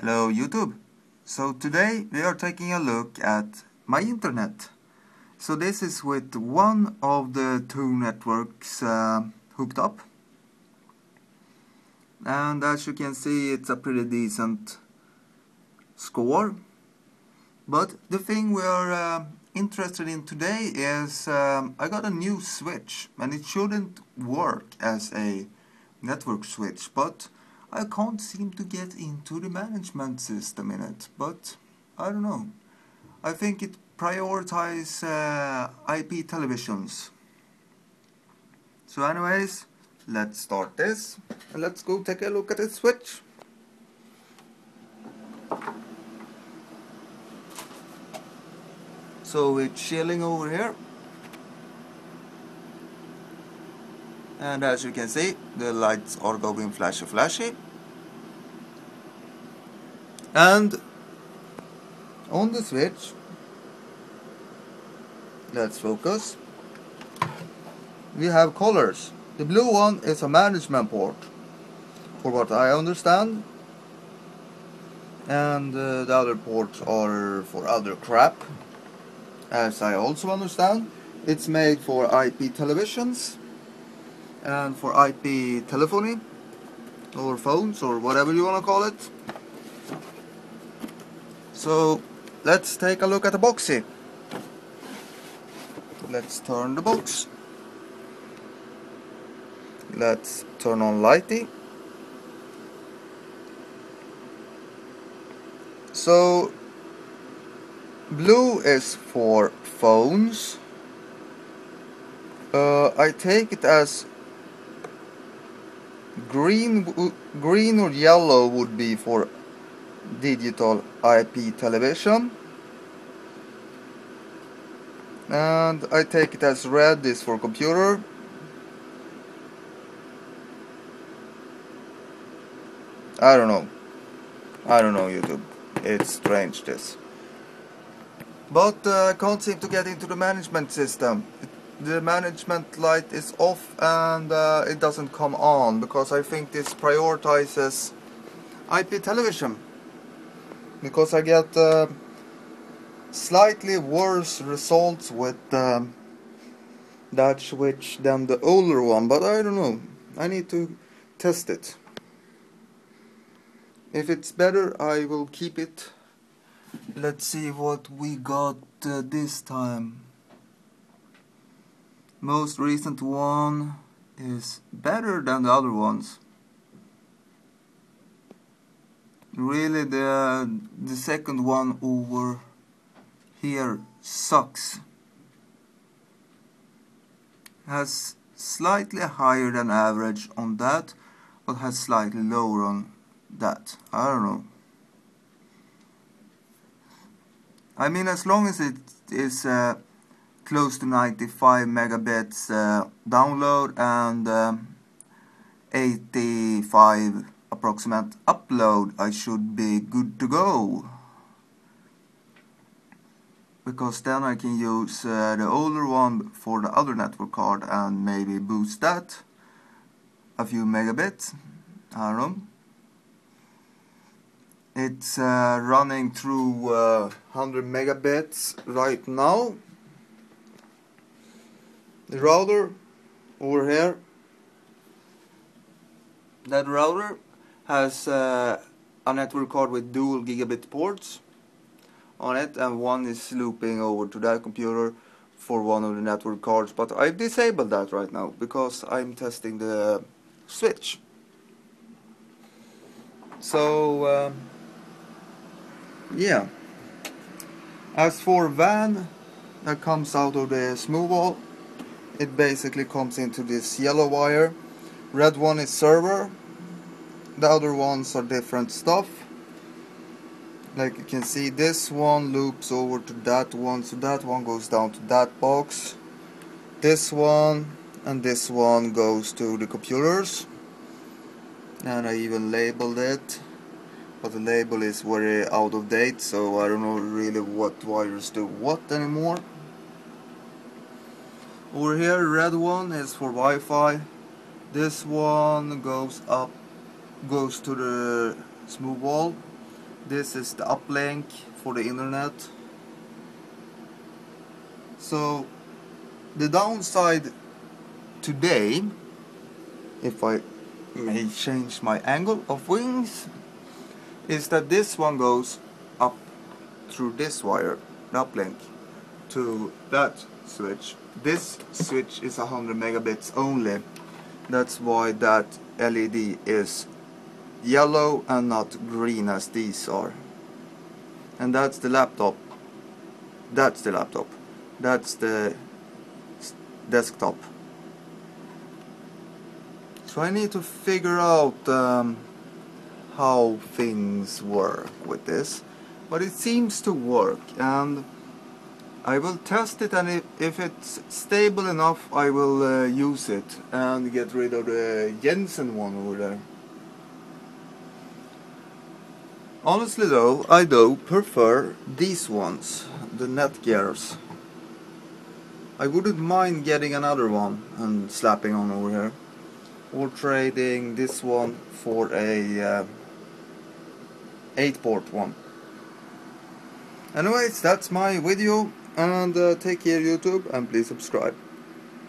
Hello YouTube. So today we are taking a look at my internet. So this is with one of the two networks hooked up. And as you can see, it's a pretty decent score. But the thing we are interested in today is I got a new switch, and it shouldn't work as a network switch, but I can't seem to get into the management system in it. But I don't know. I think it prioritizes IP televisions. So anyways, let's start this and let's go take a look at the switch. So it's chilling over here, and as you can see, the lights are going flashy. And on the switch, let's focus, we have colors. The blue one is a management port, for what I understand, and the other ports are for other crap, as I also understand. It's made for IP televisions and for IP telephony or phones or whatever you want to call it. So let's take a look at the boxy. Let's turn the box. Let's turn on lighting. So blue is for phones. I take it as green or yellow would be for digital IP television, and I take it as red is for computer. I don't know YouTube, it's strange this, but I can't seem to get into the management system. The management light is off and it doesn't come on, because I think this prioritizes IP television, because I get slightly worse results with that switch than the older one, but I don't know. I need to test it. If it's better, I will keep it. Let's see what we got this time. Most recent one is better than the other ones. Really, the second one over here sucks. Has slightly higher than average on that, but has slightly lower on that. I don't know. I mean, as long as it is close to 95 megabits download and 85 approximate upload, I should be good to go. Because then I can use the older one for the other network card and maybe boost that a few megabits. I don't know. It's running through 100 megabits right now. The router over here, that router has a network card with dual gigabit ports on it, and one is looping over to that computer for one of the network cards, but I've disabled that right now because I'm testing the switch. So yeah. As for WAN that comes out of the smooth wall, it basically comes into this yellow wire. Red one is server, the other ones are different stuff. Like you can see, this one loops over to that one, so that one goes down to that box. This one and this one goes to the computers, and I even labeled it, but the label is very out of date, so I don't know really what wires do what anymore. Over here, red one is for Wi-Fi. This one goes to the smooth wall. This is the uplink for the internet. So the downside today, if I may change my angle of wings, is that this one goes up through this wire, the uplink, to that switch. This switch is 100 megabits only. That's why that LED is yellow and not green as these are. And that's the laptop. That's the laptop. That's the desktop. So I need to figure out how things work with this. But it seems to work, and I will test it, and if it's stable enough I will use it and get rid of the Jensen one over there. Honestly though, I do prefer these ones, the Netgears. I wouldn't mind getting another one and slapping on over here, or trading this one for a 8-port one. Anyways, that's my video, and take care YouTube, and please subscribe.